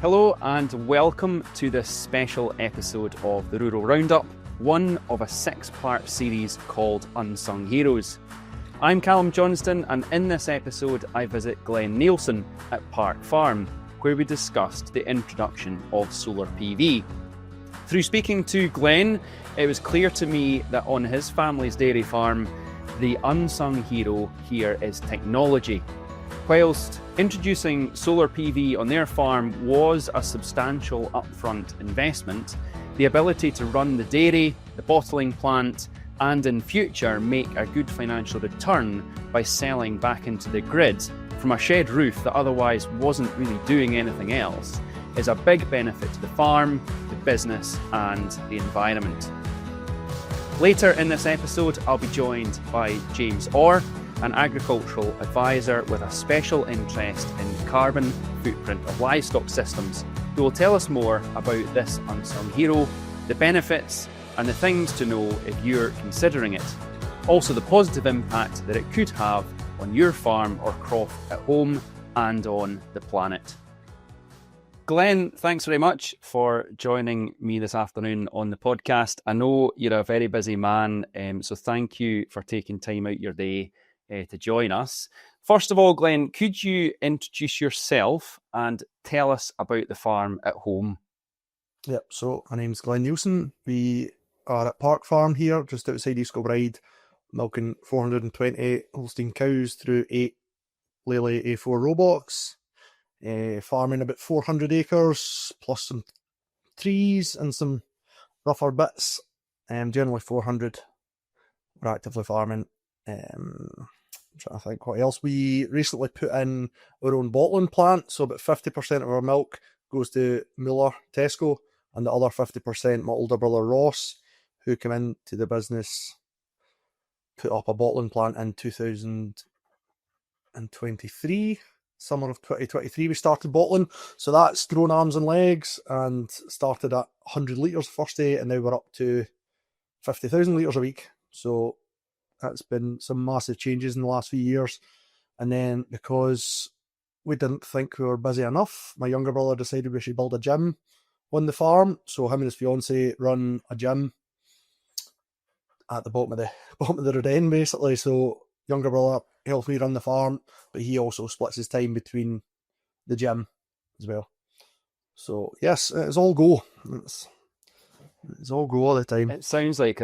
Hello and welcome to this special episode of the Rural Roundup, one of a 6-part series called Unsung Heroes. I'm Calum Johnston, and in this episode I visit Glen Neilson at Park Farm, where we discussed the introduction of solar PV. Through speaking to Glen, it was clear to me that on his family's dairy farm, the unsung hero here is technology. Whilst introducing solar PV on their farm was a substantial upfront investment, the ability to run the dairy, the bottling plant, and in future make a good financial return by selling back into the grid from a shed roof that otherwise wasn't really doing anything else is a big benefit to the farm, the business, and the environment. Later in this episode, I'll be joined by James Orr, an agricultural advisor with a special interest in the carbon footprint of livestock systems, who will tell us more about this unsung hero, the benefits, and the things to know if you're considering it. Also, the positive impact that it could have on your farm or croft at home and on the planet. Glen, thanks very much for joining me this afternoon on the podcast. I know you're a very busy man, so thank you for taking time out your day to join us. First of all, Glen, could you introduce yourself and tell us about the farm at home? Yep, so my name's Glen Neilson. We are at Park Farm here, just outside East Kilbride, milking 420 Holstein cows through 8 Lely A4 robots, farming about 400 acres, plus some trees and some rougher bits, generally 400 we're actively farming. I'm trying to think what else. We recently put in our own bottling plant, so about 50% of our milk goes to Muller Tesco, and the other 50% my older brother Ross, who came into the business, put up a bottling plant in 2023, summer of 2023 we started bottling, so that's grown arms and legs and started at 100 litres the first day, and now we're up to 50,000 litres a week, so that's been some massive changes in the last few years. And then because we didn't think we were busy enough, my younger brother decided we should build a gym on the farm. So him and his fiance run a gym at the bottom of the road end, basically. So younger brother helps me run the farm, but he also splits his time between the gym as well. So yes, it's all go. It's all go all the time. It sounds like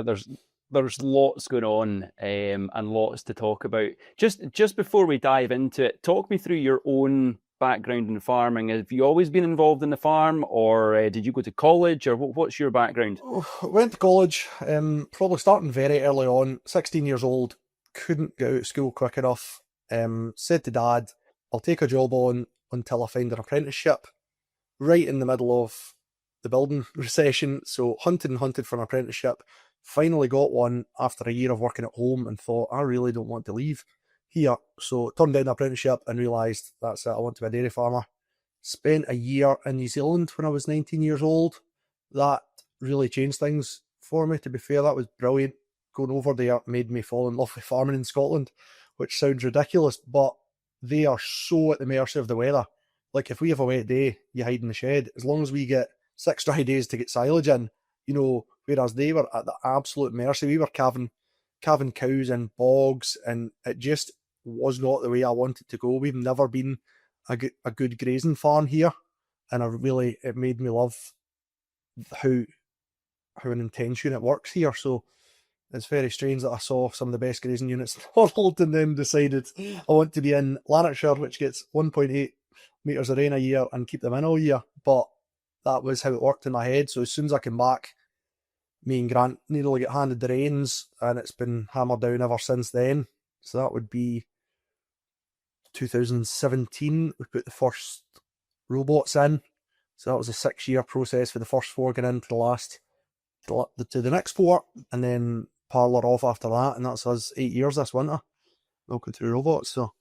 there's lots going on and lots to talk about. Just before we dive into it, talk me through your own background in farming. Have you always been involved in the farm, or did you go to college, or what's your background? Went to college, probably starting very early on, 16 years old, couldn't get out of school quick enough. Said to Dad, I'll take a job on until I find an apprenticeship, right in the middle of the building recession, so hunted for an apprenticeship. Finally got one after a year of working at home and thought, I really don't want to leave here. So turned down the apprenticeship and realised that's it, I want to be a dairy farmer. Spent a year in New Zealand when I was 19 years old. That really changed things for me, to be fair. That was brilliant. Going over there made me fall in love with farming in Scotland, which sounds ridiculous, but they are so at the mercy of the weather. Like if we have a wet day, you hide in the shed. As long as we get 6 dry days to get silage in, whereas they were at the absolute mercy. We were calving cows in bogs, and it just was not the way I wanted to go. We've never been a good grazing farm here, and it made me love how an intense unit works here. So it's very strange that I saw some of the best grazing units in the world and then decided I want to be in Lanarkshire, which gets 1.8 metres of rain a year, and keep them in all year. But that was how it worked in my head. So as soon as I came back, me and Grant nearly get handed the reins, and it's been hammered down ever since then. So that would be 2017. We put the first robots in. So that was a 6-year process for the first 4 getting into to the next 4, and then parlour off after that. And that's us 8 years this winter, milking through robots. So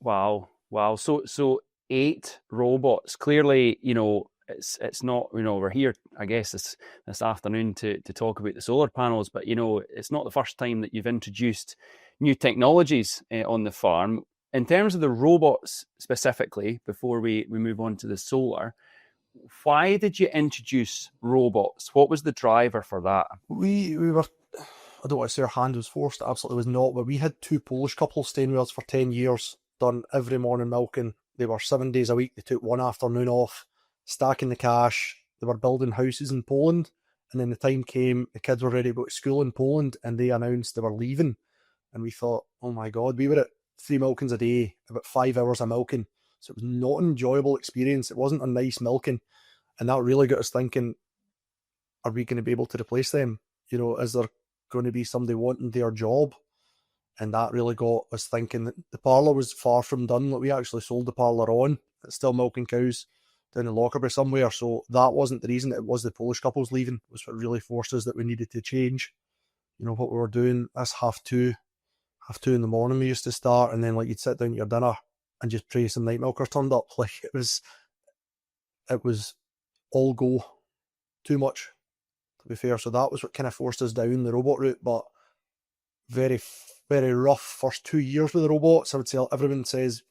Wow. So 8 robots. Clearly, it's not, we're here, I guess, this afternoon to talk about the solar panels, but, it's not the first time that you've introduced new technologies on the farm. In terms of the robots specifically, before we move on to the solar, why did you introduce robots? What was the driver for that? We were, I don't want to say our hand was forced, it absolutely was not, but we had two Polish couples staying with us for 10 years, done every morning milking. They were 7 days a week, they took one afternoon off, stacking the cash. They were building houses in Poland, and then the time came, the kids were ready to go to school in Poland, and they announced they were leaving. And we thought, oh my God, we were at 3 milkings a day, about 5 hours of milking. So it was not an enjoyable experience. It wasn't a nice milking. And that really got us thinking, are we going to be able to replace them? You know, is there going to be somebody wanting their job? And that really got us thinking that the parlour was far from done. Like, we actually sold the parlour on. It's still milking cows down in Lockerbie somewhere. So that wasn't the reason. It was the Polish couples leaving. It was what really forced us that we needed to change, you know, what we were doing. That's half two in the morning we used to start, and then like you'd sit down at your dinner and just pray some night milkers turned up. Like it was all go, too much, to be fair. So that was what kind of forced us down the robot route. But very, very rough first 2 years with the robots. I would say everyone says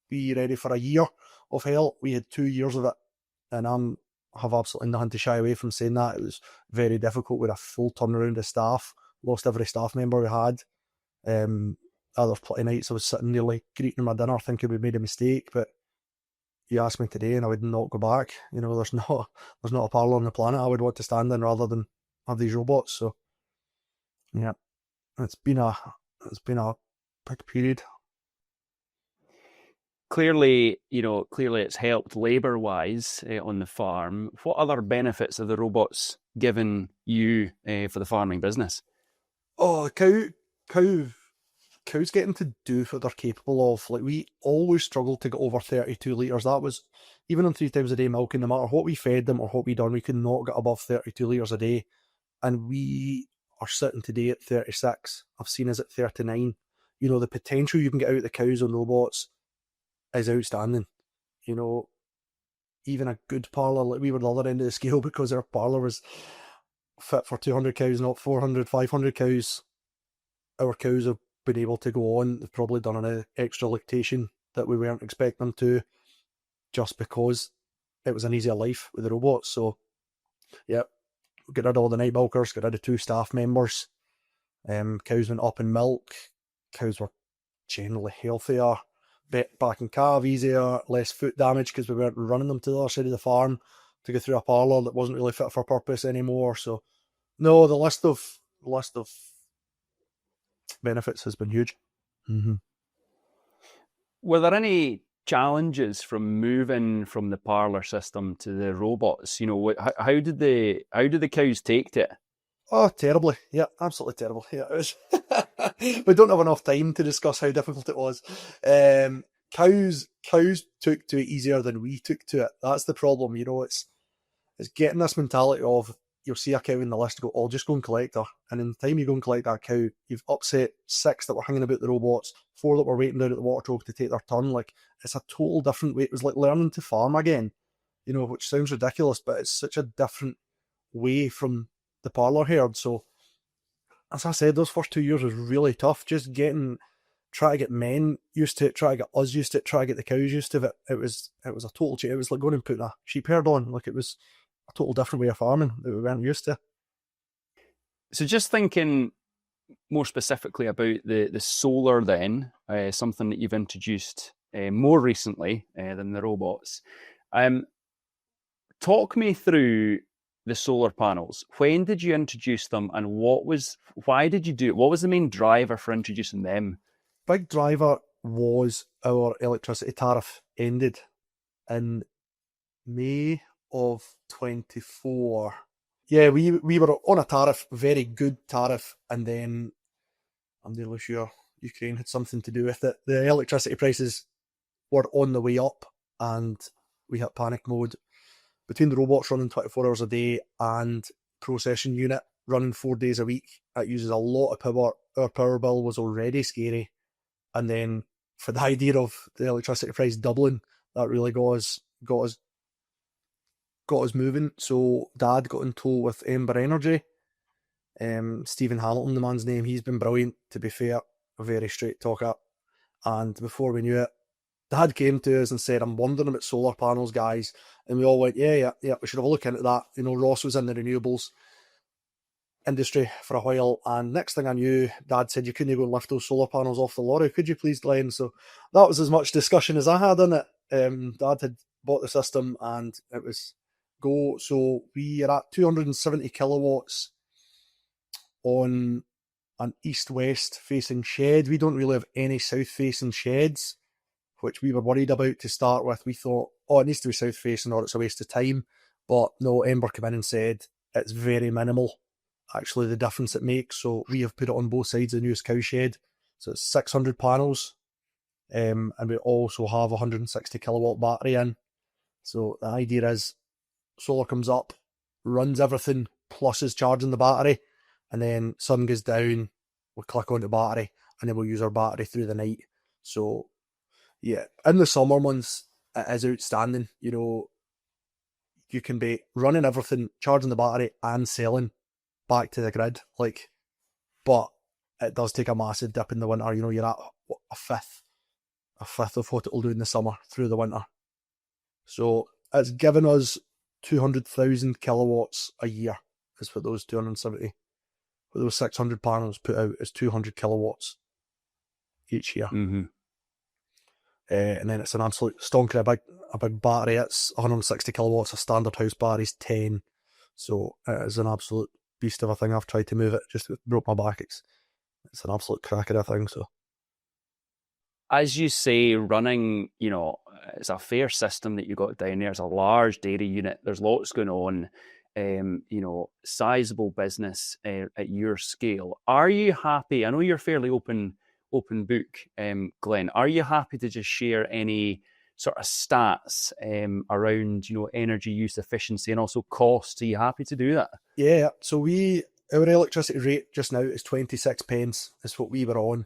be ready for a year of hell. We had 2 years of it, and I have absolutely nothing to shy away from saying that. It was very difficult with a full turnaround of staff. Lost every staff member we had. There's plenty nights I was sitting there like greeting my dinner thinking we made a mistake, but you asked me today and I would not go back. You know, there's not a parlour on the planet I would want to stand in rather than have these robots. So yeah, it's been a big period. Clearly it's helped labour-wise on the farm. What other benefits have the robots given you for the farming business? Oh, cows getting to do what they're capable of. Like, we always struggled to get over 32 litres. That was, even on 3 times a day milking, no matter what we fed them or what we done, we could not get above 32 litres a day. And we are sitting today at 36. I've seen us at 39. You know, the potential you can get out of the cows on robots is outstanding. You know, even a good parlour, like we were the other end of the scale because our parlour was fit for 200 cows, not 400, 500 cows. Our cows have been able to go on. They've probably done an extra lactation that we weren't expecting them to, just because it was an easier life with the robots. So, yeah, get rid of all the night milkers, get rid of 2 staff members. Cows went up in milk. Cows were generally healthier, back in calf easier, less foot damage because we weren't running them to the other side of the farm to go through a parlour that wasn't really fit for purpose anymore. So, no, the list of benefits has been huge. Mm-hmm. Were there any challenges from moving from the parlour system to the robots? You know, how did the cows take to it? Oh, terribly. Yeah, absolutely terrible. Yeah, it was. We don't have enough time to discuss how difficult it was. Cows took to it easier than we took to it. That's the problem. You know, it's getting this mentality of, you'll see a cow in the list, go, oh, just go and collect her. And in the time you go and collect that cow, you've upset 6 that were hanging about the robots, 4 that were waiting down at the water truck to take their turn. Like, it's a total different way. It was like learning to farm again, you know, which sounds ridiculous, but it's such a different way from the parlour herd. So, as I said, those first 2 years was really tough. Just try to get men used to it, try to get us used to it, try to get the cows used to it. It was a total change. It was like going and putting a sheep herd on. Like, it was a total different way of farming that we weren't used to. So just thinking more specifically about the solar then, something that you've introduced more recently than the robots. Talk me through the solar panels. When did you introduce them, and why did you do it? What was the main driver for introducing them? Big driver was our electricity tariff ended in May of 24. Yeah, we were on a tariff, very good tariff, and then I'm nearly sure Ukraine had something to do with it. The electricity prices were on the way up, and we hit panic mode. Between the robots running 24 hours a day and processing unit running 4 days a week, it uses a lot of power. Our power bill was already scary, and then for the idea of the electricity price doubling, that really got us moving. So Dad got in tow with Ember Energy. Stephen Hamilton, the man's name, he's been brilliant, to be fair, a very straight talker. And before we knew it, Dad came to us and said, I'm wondering about solar panels, guys. And we all went, yeah, we should have a look into that. You know, Ross was in the renewables industry for a while, and next thing I knew, Dad said, you couldn't go and lift those solar panels off the lorry, could you please, Glenn? So that was as much discussion as I had on it. Dad had bought the system and it was go. So we are at 270 kilowatts on an east-west facing shed. We don't really have any south-facing sheds, which we were worried about to start with. We thought, oh, it needs to be south-facing or it's a waste of time. But no, Ember came in and said it's very minimal, actually, the difference it makes. So we have put it on both sides of the newest cow shed. So it's 600 panels. And we also have a 160 kilowatt battery in. So the idea is solar comes up, runs everything, plus is charging the battery, and then sun goes down, we'll click on the battery, and then we'll use our battery through the night. So yeah, in the summer months, it is outstanding. You know, you can be running everything, charging the battery, and selling back to the grid. Like, but it does take a massive dip in the winter. You know, you're at a fifth of what it'll do in the summer through the winter. So it's given us 200,000 kilowatts a year. Is what those 270, what those 600 panels put out is 200 kilowatts each year. Mm-hmm. And then it's an absolute stonker, a big battery. It's 160 kilowatts. A standard house battery is 10. So it is an absolute beast of a thing. I've tried to move it, just broke my back. It's an absolute cracker of a thing. So, as you say, running, you know, it's a fair system that you got down there. It's a large dairy unit. There's lots going on. You know, sizable business at your scale. Are you happy? I know you're fairly open book, Glenn. Are you happy to just share any sort of stats around, you know, energy use efficiency and also cost? Are you happy to do that? Yeah. So our electricity rate just now is 26 pence. Is what we were on.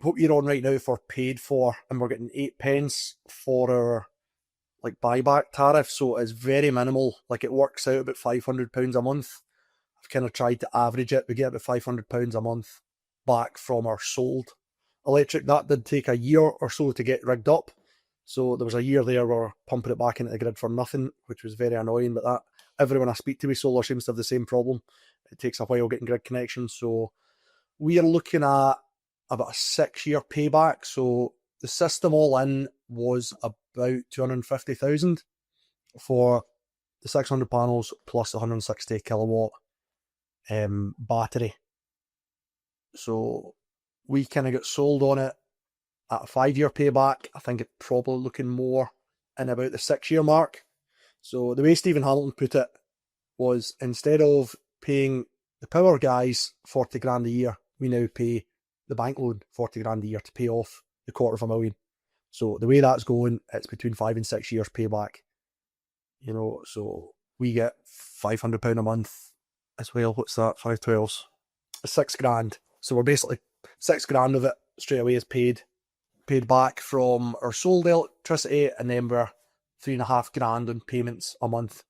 What we're on right now for paid for, and we're getting 8 pence for our like buyback tariff. So it's very minimal. Like it works out about £500 a month. I've kind of tried to average it. We get about £500 a month back from our sold electric. That did take a year or so to get rigged up. So there was a year there where we're pumping it back into the grid for nothing, which was very annoying. But that everyone I speak to with solar seems to have the same problem. It takes a while getting grid connections. So we are looking at about a 6-year payback. So the system all in was about 250,000 for the 600 panels plus the 160 kilowatt battery. So we kind of got sold on it at a 5-year payback. I think it's probably looking more in about the 6-year mark. So the way Stephen Hamilton put it was, instead of paying the power guys 40 grand a year, we now pay the bank loan 40 grand a year to pay off the $250,000. So the way that's going, it's between 5 and 6 years payback. You know, so we get £500 a month as well. What's that? 5/12s. 6 grand. So we're basically 6 grand of it straight away is paid back from our sold electricity, and then we're 3.5 grand on payments a month.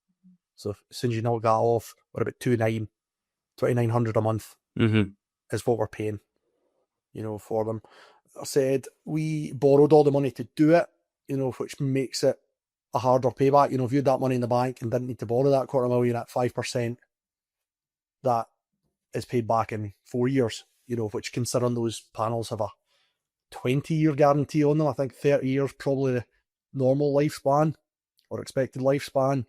So as soon as you knock that off, we're about 2,900 a month is what we're paying, you know, for them. I said we borrowed all the money to do it, you know, which makes it a harder payback. You know, if you had that money in the bank and didn't need to borrow that $250,000 at 5%, that is paid back in 4 years, you know, which, considering those panels have a 20-year guarantee on them, I think 30 years probably the normal lifespan or expected lifespan.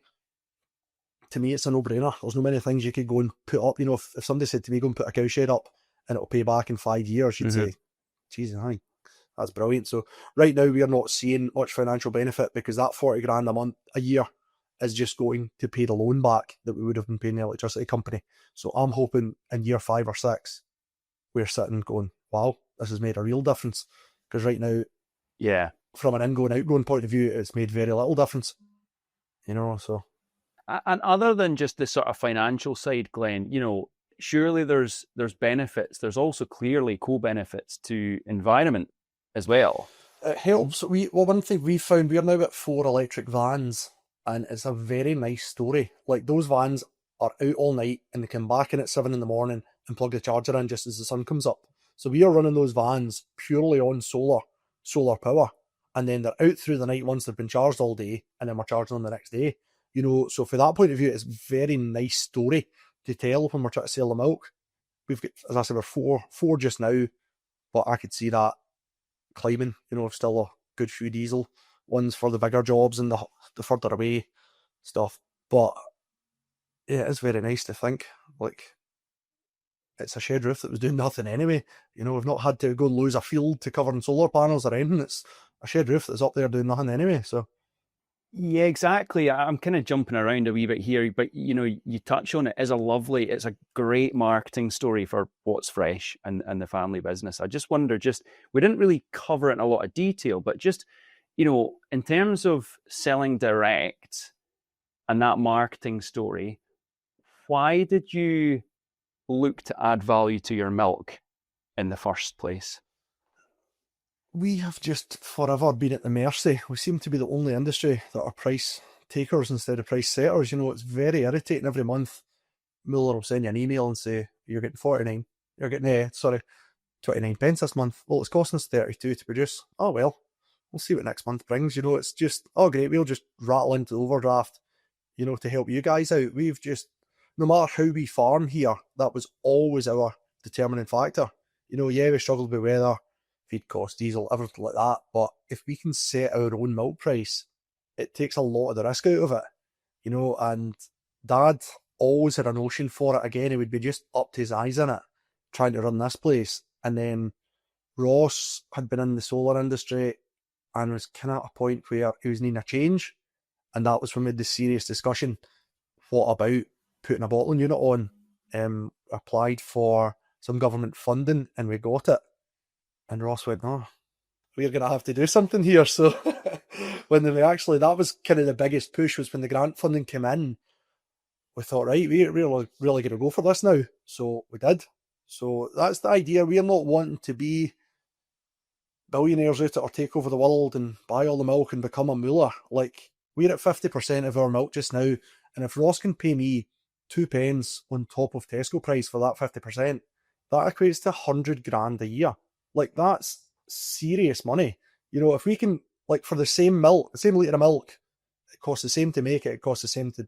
To me, it's a no-brainer. There's no many things you could go and put up. You know, if somebody said to me, go and put a cowshed up and it'll pay back in 5 years, you'd say, Jesus, that's brilliant. So right now we are not seeing much financial benefit, because that 40 grand a year is just going to pay the loan back that we would have been paying the electricity company. So I'm hoping in year 5 or 6, we're sitting going, wow, this has made a real difference. Because right now, yeah, from an outgoing point of view, it's made very little difference. You know, so. And other than just the sort of financial side, Glenn, you know, surely there's benefits. There's also clearly co-benefits to environment as well. It helps. One thing we found, we're now at 4 electric vans, and it's a very nice story. Like, those vans are out all night and they come back in at 7 in the morning and plug the charger in just as the sun comes up. So we are running those vans purely on solar, solar power, and then they're out through the night once they've been charged all day, and then we're charging them the next day. So from that point of view, it's a very nice story to tell when we're trying to sell the milk. We've got, as I said, we're four just now, but I could see that climbing. Still a good few diesel ones for the bigger jobs and the further away stuff. But yeah, it is very nice to think, it's a shed roof that was doing nothing anyway. We've not had to go lose a field to cover in solar panels or anything. It's a shed roof that's up there doing nothing anyway. So yeah, exactly. I'm kind of jumping around a wee bit here, but you touch on it. It's a great marketing story for what's fresh and the family business. I just wonder, we didn't really cover it in a lot of detail, but just, in terms of selling direct and that marketing story, why did you look to add value to your milk in the first place? We have just forever been at the mercy. We seem to be the only industry that are price takers instead of price setters. It's very irritating every month. Muller will send you an email and say, you're getting 49, you're getting, 29 pence this month. Well, it's costing us 32 to produce. Oh, well, we'll see what next month brings. It's just, oh, great, we'll just rattle into the overdraft, to help you guys out. We've just, no matter how we farm here, that was always our determining factor. Yeah, we struggled with weather, feed costs, diesel, everything like that. But if we can set our own milk price, it takes a lot of the risk out of it. And Dad always had a notion for it. Again, he would be just up to his eyes in it, trying to run this place. And then Ross had been in the solar industry and was kind of at a point where he was needing a change. And that was when we had the serious discussion. What about putting a bottling unit on? Applied for some government funding and we got it. And Ross went, no, we're going to have to do something here. So when that was kind of the biggest push, was when the grant funding came in. We thought, right, we're really going to go for this now. So we did. So that's the idea. We're not wanting to be billionaires out or take over the world and buy all the milk and become a mullah. We're at 50% of our milk just now. And if Ross can pay me 2 pence on top of Tesco price for that 50%, that equates to 100 grand a year. That's serious money. If we can, for the same milk, the same litre of milk, it costs the same to make it, it costs the same to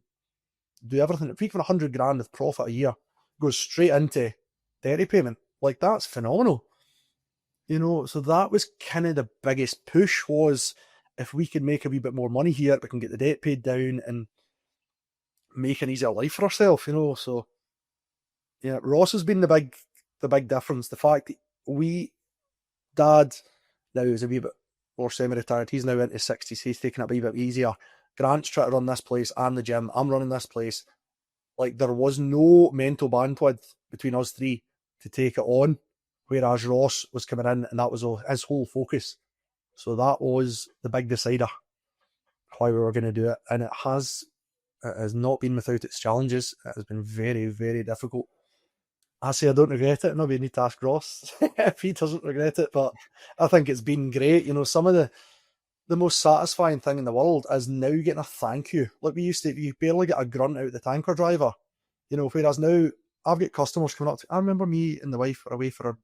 do everything. If we can 100 grand of profit a year goes straight into dairy payment, that's phenomenal. So that was kind of the biggest push, was if we could make a wee bit more money here, we can get the debt paid down and make an easier life for ourselves, So yeah, Ross has been the big difference. The fact that Dad now is a wee bit more semi-retired. He's now into his 60s. He's taking it a wee bit easier. Grant's trying to run this place and the gym. I'm running this place. There was no mental bandwidth between us three to take it on, whereas Ross was coming in and that was his whole focus. So that was the big decider why we were going to do it. And it has not been without its challenges. It has been very, very difficult. I say I don't regret it. Maybe you need to ask Ross if he doesn't regret it, but I think it's been great. Some of the most satisfying thing in the world is now getting a thank you. We used to, you barely get a grunt out of the tanker driver. Whereas now I've got customers coming up to, I remember me and the wife were away for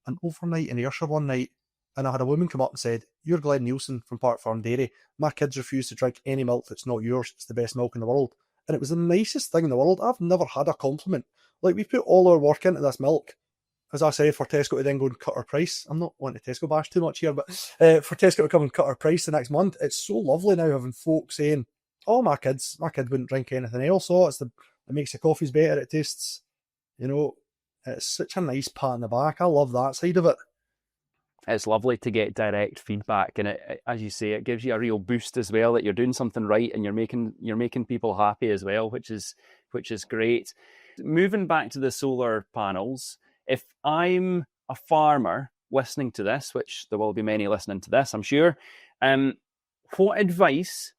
an overnight in Ayrshire one night, and I had a woman come up and said, "You're Glen Neilson from Park Farm Dairy. My kids refuse to drink any milk that's not yours. It's the best milk in the world." And it was the nicest thing in the world. I've never had a compliment. We put all our work into this milk. As I said, for Tesco to then go and cut our price. I'm not wanting to Tesco bash too much here, but for Tesco to come and cut our price the next month, it's so lovely now having folk saying, "Oh, my kid wouldn't drink anything else. Oh, it makes the coffees better. It tastes, it's such a nice pat on the back. I love that side of it." It's lovely to get direct feedback, and it, as you say, it gives you a real boost as well that you're doing something right and you're making people happy as well, which is great. Moving back to the solar panels, if I'm a farmer listening to this, which there will be many listening to this, I'm sure, what advice,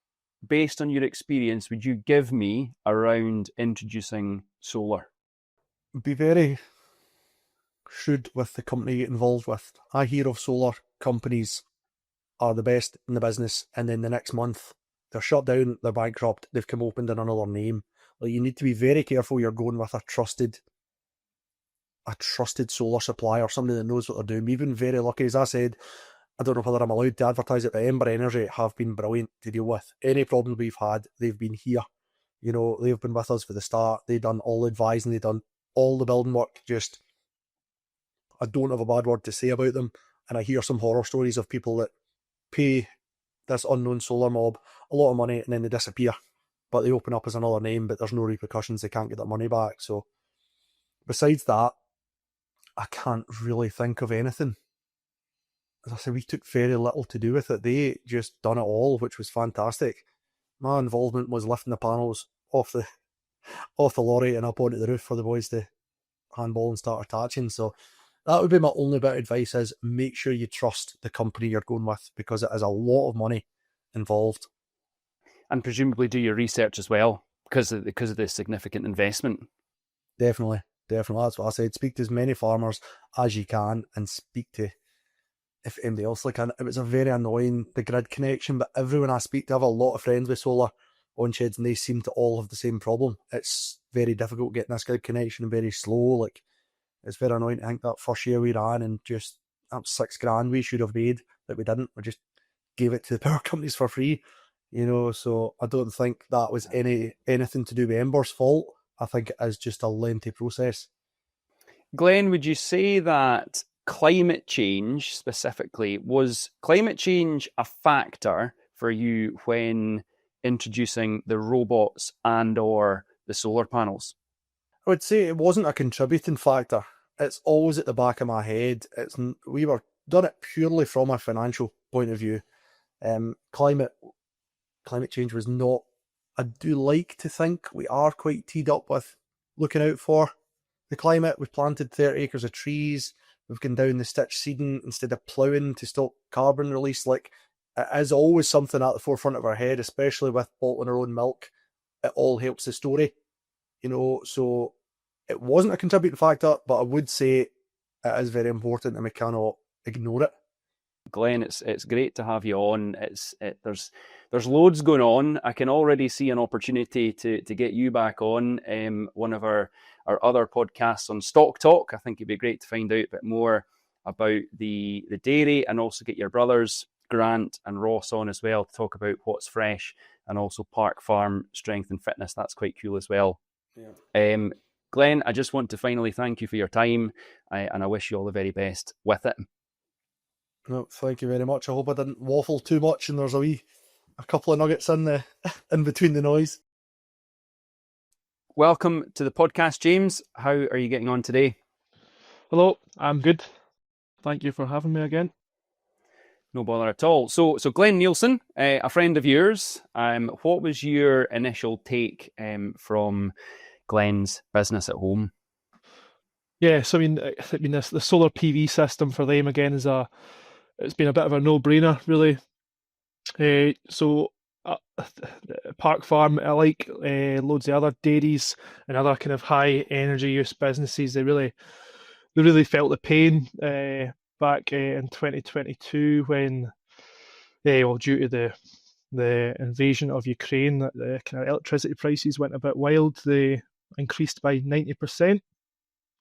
based on your experience, would you give me around introducing solar? Be very shrewd with the company you get involved with. I hear of solar companies are the best in the business, and then the next month they're shut down, they're bankrupt, they've come opened in another name. You need to be very careful you're going with a trusted solar supplier, somebody that knows what they're doing. We've been very lucky. As I said, I don't know whether I'm allowed to advertise it, but Ember Energy have been brilliant to deal with. Any problems we've had, they've been here. You know, they've been with us for the start. They've done all the advising, they've done all the building work. Just, I don't have a bad word to say about them. And I hear some horror stories of people that pay this unknown solar mob a lot of money and then they disappear. But they open up as another name, but there's no repercussions. They can't get their money back. So, besides that, I can't really think of anything. As I said, we took very little to do with it. They just done it all, which was fantastic. My involvement was lifting the panels off the lorry and up onto the roof for the boys to handball and start attaching. So that would be my only bit of advice: is make sure you trust the company you're going with, because it is a lot of money involved. And presumably do your research as well, because of the significant investment. Definitely. That's what I said. Speak to as many farmers as you can, and speak to, if anybody else can. It was a very annoying, the grid connection, but everyone I speak to, I have a lot of friends with solar on sheds, and they seem to all have the same problem. It's very difficult getting this grid connection and very slow. Like, it's very annoying. I think that first year we ran, and just that was $6,000 we should have made that we didn't. We just gave it to the power companies for free, you know. So I don't think that was anything to do with Ember's fault. I think it is just a lengthy process. Glen, would you say that climate change specifically, was climate change a factor for you when introducing the robots and or the solar panels? I would say it wasn't a contributing factor. It's always at the back of my head. We were done it purely from a financial point of view. Climate change was not. I do like to think we are quite teed up with looking out for the climate. We've planted 30 acres of trees. We've gone down the stitch seeding instead of ploughing to stop carbon release. Like, it is always something at the forefront of our head, especially with bottling our own milk. It all helps the story, you know. So it wasn't a contributing factor, but I would say it is very important and we cannot ignore it. Glen, it's great to have you on. There's loads going on. I can already see an opportunity to get you back on one of our other podcasts on Stock Talk. I think it'd be great to find out a bit more about the dairy, and also get your brothers Grant and Ross on as well to talk about what's fresh, and also Park Farm strength and fitness. That's quite cool as well. Yeah. Glen, I just want to finally thank you for your time, and I wish you all the very best with it. No, thank you very much. I hope I didn't waffle too much and there's a couple of nuggets in between the noise. Welcome to the podcast, James. How are you getting on today? Hello, I'm good. Thank you for having me again. No bother at all. So Glen Neilson, a friend of yours, what was your initial take from Glen's business at home? Yeah, so I mean, the solar PV system for them again it's been a bit of a no-brainer, really. Park Farm, I like loads of other dairies and other kind of high energy use businesses. They really felt the pain back in 2022 when, due to the invasion of Ukraine, the kind of electricity prices went a bit wild. They increased by 90%.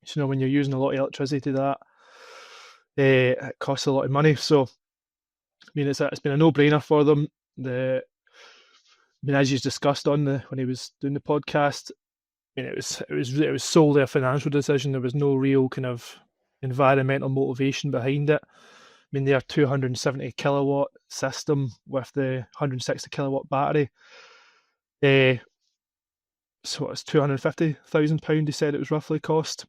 So, when you're using a lot of electricity, that it costs a lot of money. So, I mean, it's been a no-brainer for them. As you discussed when he was doing the podcast, I mean, it was solely a financial decision. There was no real kind of environmental motivation behind it. I mean, their 270 kilowatt system with the 160 kilowatt battery. So it's £250,000. He said it was roughly cost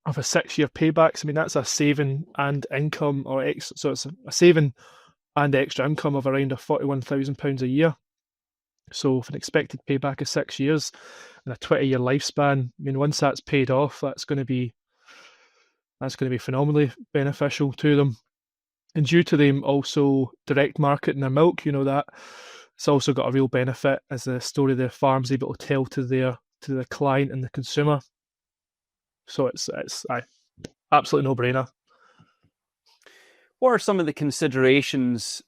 of a 6-year paybacks. I mean, that's a saving and income, so it's a saving and extra income of around £41,000 a year. So with an expected payback of 6 years and a 20-year lifespan, I mean, once that's paid off, that's going to be phenomenally beneficial to them. And due to them also direct marketing their milk, that it's also got a real benefit as the story their farm's able to tell to the client and the consumer. So it's absolutely no-brainer. What are some of the considerations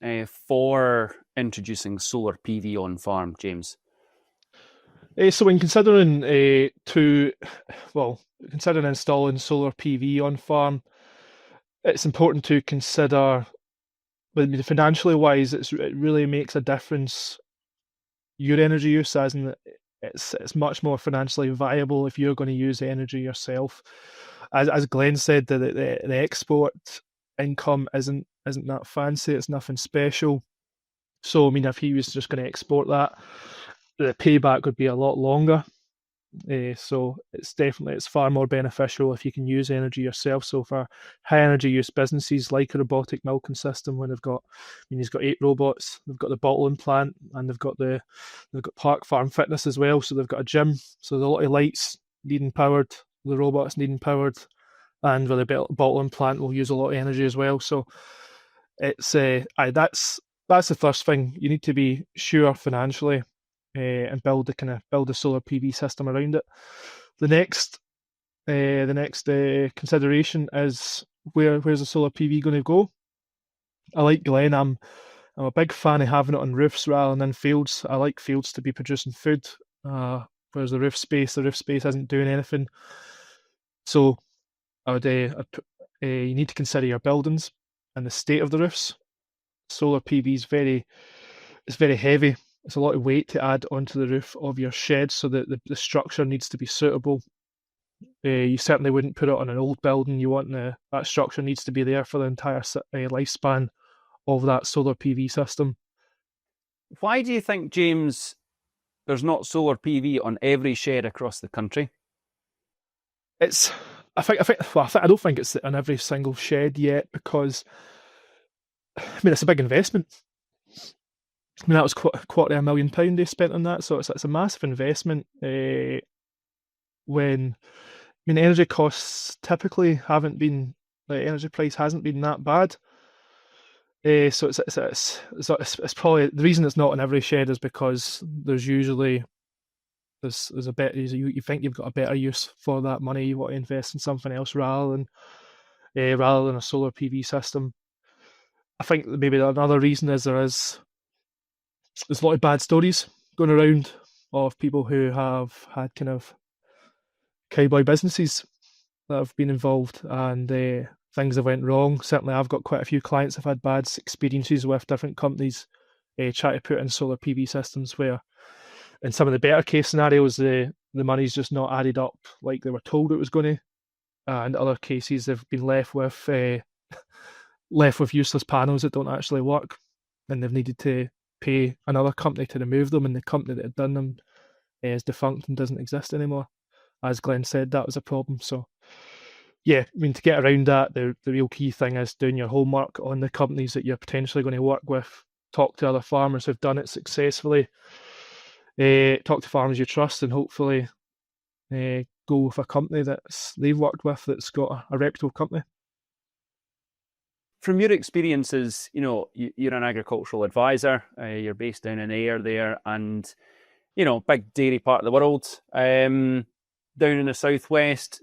for introducing solar PV on farm, James? So when considering installing solar PV on farm, it's important to consider but financially wise, it really makes a difference. Your energy use, as in it's much more financially viable if you're going to use energy yourself. As Glenn said, the export income isn't that fancy. It's nothing special. So I mean, if he was just going to export that, the payback would be a lot longer. So it's far more beneficial if you can use energy yourself. So for high energy use businesses like a robotic milking system, when he's got 8 robots, they've got the bottling plant, and they've got Park Farm Fitness as well. So they've got a gym. So there's a lot of lights needing powered, the robots needing powered, and with the bottling plant will use a lot of energy as well. So it's that's the first thing. You need to be sure financially, and build a solar PV system around it. The next consideration is where's the solar PV going to go? I like Glen. I'm a big fan of having it on roofs rather than in fields. I like fields to be producing food, whereas the roof space isn't doing anything. So I would you need to consider your buildings and the state of the roofs. Solar PV is very heavy. It's a lot of weight to add onto the roof of your shed, so that the structure needs to be suitable. You certainly wouldn't put it on an old building. You want that structure needs to be there for the entire lifespan of that solar PV system. Why do you think, James, there's not solar PV on every shed across the country? I don't think it's on every single shed yet, because I mean it's a big investment. I mean, that was £250,000 they spent on that, so it's a massive investment. When energy costs typically haven't been, energy price hasn't been that bad. So it's probably the reason it's not in every shed is because there's a better, you think you've got a better use for that money. You want to invest in something else rather than a solar PV system. I think maybe another reason is there's a lot of bad stories going around of people who have had kind of cowboy businesses that have been involved, and things have went wrong. Certainly I've got quite a few clients that have had bad experiences with different companies trying to put in solar PV systems, where in some of the better case scenarios the money's just not added up like they were told it was going to, and in other cases they've been left with useless panels that don't actually work, and they've needed to pay another company to remove them, and the company that had done them is defunct and doesn't exist anymore. As Glenn said, that was a problem. So yeah, I mean, to get around that, the real key thing is doing your homework on the companies that you're potentially going to work with. Talk to other farmers who've done it successfully. Talk to farmers you trust, and hopefully go with a company they've worked with that's got a reputable company. From your experiences, you're an agricultural advisor. You're based down in Ayr there, and big dairy part of the world. Down in the southwest,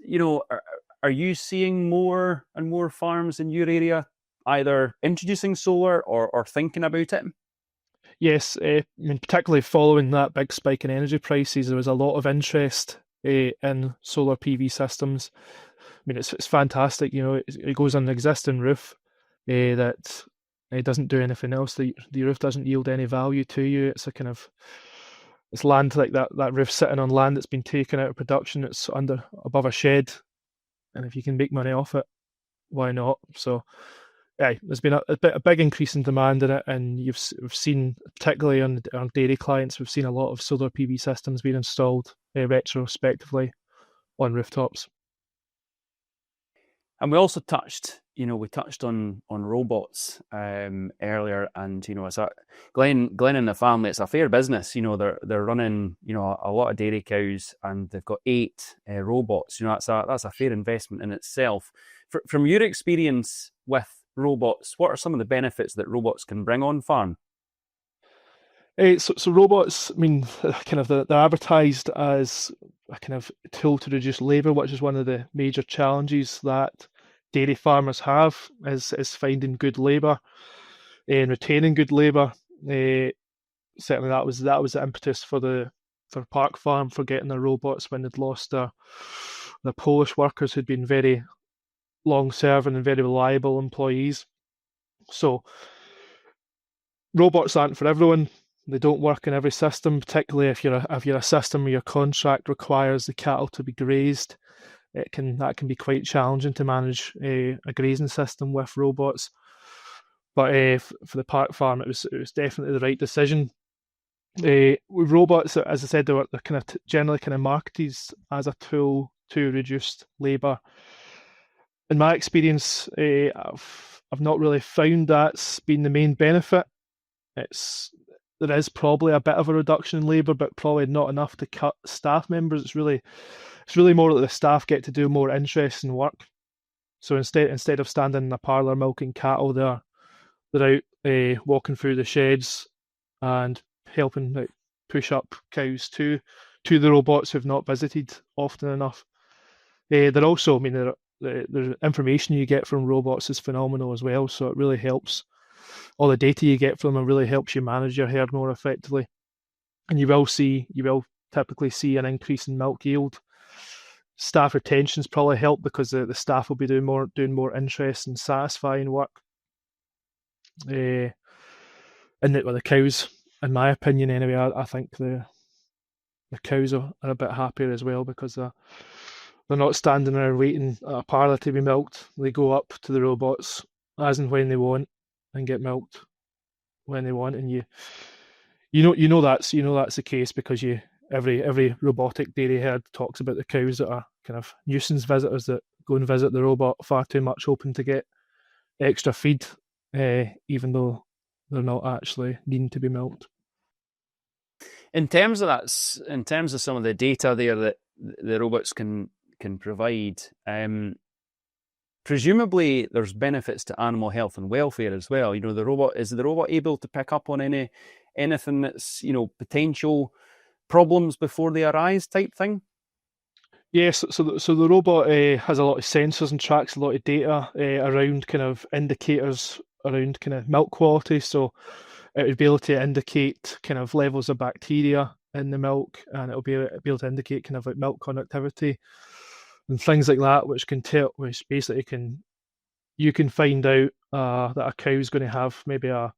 are you seeing more and more farms in your area either introducing solar or thinking about it? Yes, I mean, particularly following that big spike in energy prices, there was a lot of interest in solar PV systems. I mean, it's fantastic. It goes on an existing roof that it doesn't do anything else. The roof doesn't yield any value to you. It's it's land like that roof sitting on land that's been taken out of production. It's above a shed, and if you can make money off it, why not? So, yeah, there's been a big increase in demand in it, and we've seen, particularly on dairy clients, we've seen a lot of solar PV systems being installed retrospectively on rooftops. And we also touched on robots earlier, and as Glen and the family, it's a fair business. They're running a lot of dairy cows, and they've got 8 robots. That's a fair investment in itself. From your experience with robots, what are some of the benefits that robots can bring on farm? So robots, I mean, they're advertised as a kind of tool to reduce labour, which is one of the major challenges that dairy farmers have, is finding good labour and retaining good labour. Certainly that was the impetus for Park Farm for getting their robots when they'd lost their Polish workers who'd been very long serving and very reliable employees. So robots aren't for everyone. They don't work in every system, particularly if you're a system where your contract requires the cattle to be grazed. That can be quite challenging to manage a grazing system with robots. But for the park farm, it was definitely the right decision. With robots, as I said, they're kind of generally kind of marketed as a tool to reduce labour. In my experience, I've not really found that's been the main benefit. There is probably a bit of a reduction in labour, but probably not enough to cut staff members. It's really more that the staff get to do more interesting work. So instead of standing in a parlour milking cattle, they're out walking through the sheds and helping push up cows to the robots who've not visited often enough. They're also, the information you get from robots is phenomenal as well, so it really helps. All the data you get from them really helps you manage your herd more effectively. And you will typically see an increase in milk yield. Staff retention's probably helped because the staff will be doing more interesting and satisfying work. And the cows, in my opinion anyway, I think the cows are a bit happier as well because they're not standing there waiting at a parlour to be milked. They go up to the robots as and when they want and get milked when they want, and you know that's the case because every robotic dairy herd talks about the cows that are kind of nuisance visitors that go and visit the robot far too much, hoping to get extra feed, even though they're not actually needing to be milked. In terms of some of the data there that the robots can provide, presumably there's benefits to animal health and welfare as well. The robot able to pick up on anything that's potential problems before they arise type thing? Yes, so the robot has a lot of sensors and tracks a lot of data around kind of indicators around kind of milk quality. So it would be able to indicate kind of levels of bacteria in the milk, and it'll be able to indicate kind of like milk conductivity and things like that, which basically you can find out that a cow is going to have maybe a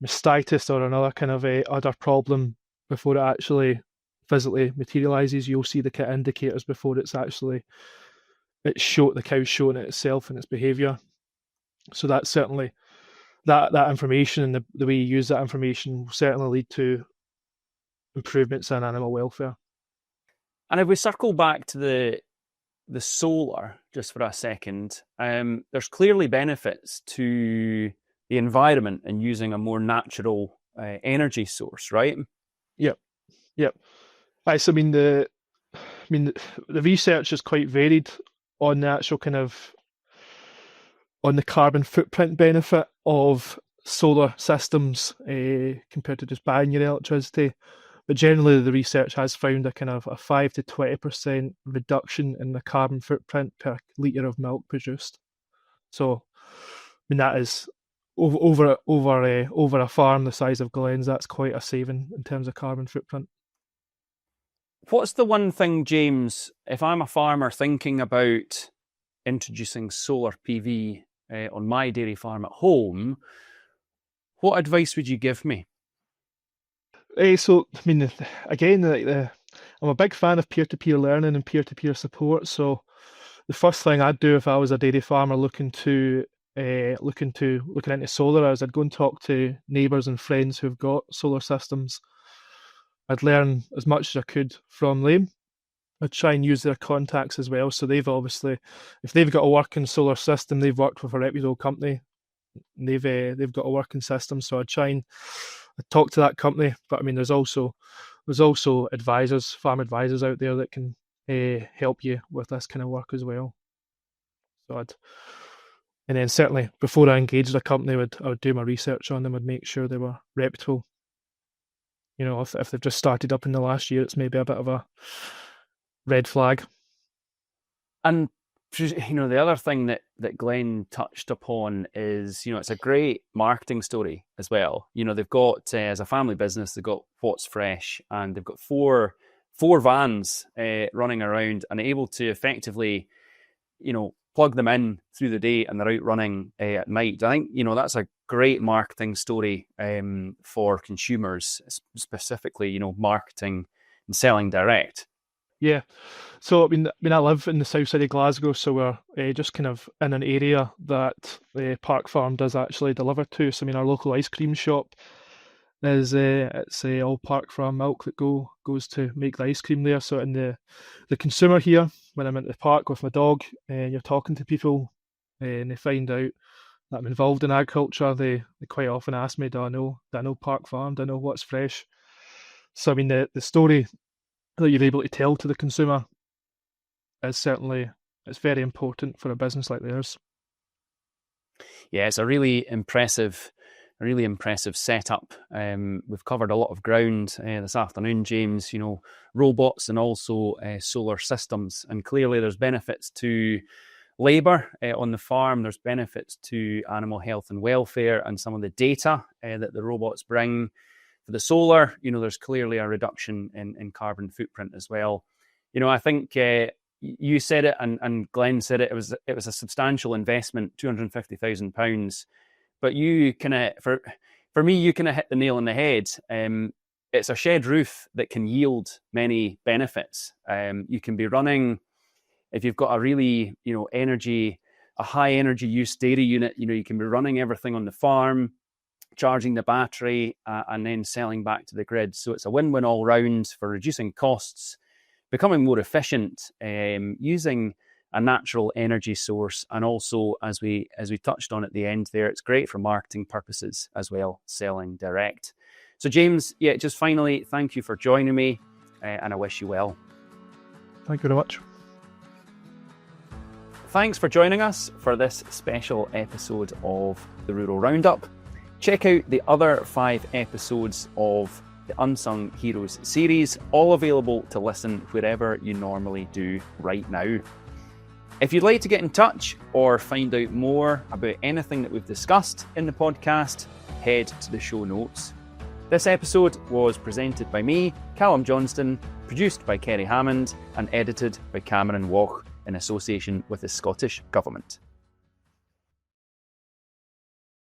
mastitis or another kind of other problem before it actually physically materializes. You'll see the kind of indicators before the cow's showing it itself and its behavior. So that's certainly that information and the way you use that information will certainly lead to improvements in animal welfare. And if we circle back to the solar just for a second, there's clearly benefits to the environment and using a more natural energy source, right? Yep. Right, so the research is quite varied on the actual kind of on the carbon footprint benefit of solar systems compared to just buying your electricity. But generally, the research has found a kind of a 5 to 20% reduction in the carbon footprint per litre of milk produced. So, that is over a farm the size of Glen's. That's quite a saving in terms of carbon footprint. What's the one thing, James, if I'm a farmer thinking about introducing solar PV on my dairy farm at home, what advice would you give me? So, again, I'm a big fan of peer-to-peer learning and peer-to-peer support. So, the first thing I'd do if I was a dairy farmer looking into solar is I'd go and talk to neighbours and friends who've got solar systems. I'd learn as much as I could from them. I'd try and use their contacts as well. So they've obviously, if they've got a working solar system, they've worked with a reputable company. They've got a working system. So I'd talk to that company. But there's also advisors, farm advisors out there that can help you with this kind of work as well. So and then certainly before I engaged a company, I would do my research on them. I'd make sure they were reputable. If they've just started up in the last year, it's maybe a bit of a red flag. And the other thing that Glen touched upon is, it's a great marketing story as well. They've got, as a family business, they've got What's Fresh, and they've got four vans running around and able to effectively, plug them in through the day and they're out running at night. I think, that's a great marketing story for consumers, specifically, marketing and selling direct. Yeah. So, I live in the south side of Glasgow, so we're just kind of in an area that Park Farm does actually deliver to. So, our local ice cream shop is it's all Park Farm milk that goes to make the ice cream there. So, in the consumer here, when I'm at the park with my dog, you're talking to people, and they find out that I'm involved in agriculture. They quite often ask me, do I know Park Farm? Do I know what's fresh? So, the story that you're able to tell to the consumer is it's very important for a business like theirs. Yeah, it's a really impressive setup. We've covered a lot of ground this afternoon, James, robots and also solar systems. And clearly there's benefits to labour on the farm. There's benefits to animal health and welfare and some of the data that the robots bring. For the solar, there's clearly a reduction in carbon footprint as well. I think you said it and Glenn said it. It was a substantial investment, £250,000. But you for me, you hit the nail on the head. It's a shed roof that can yield many benefits. You can be running, if you've got a really a high energy use dairy unit. You can be running everything on the farm, charging the battery, and then selling back to the grid. So it's a win-win all round for reducing costs, becoming more efficient, using a natural energy source, and also, as we touched on at the end there, it's great for marketing purposes as well, selling direct. So James, just finally, thank you for joining me, and I wish you well. Thank you very much. Thanks for joining us for this special episode of the Rural Roundup. Check out the other 5 episodes of the Unsung Heroes series, all available to listen wherever you normally do right now. If you'd like to get in touch or find out more about anything that we've discussed in the podcast, head to the show notes. This episode was presented by me, Calum Johnston, produced by Kerry Hammond, and edited by Cameron Walsh in association with the Scottish Government.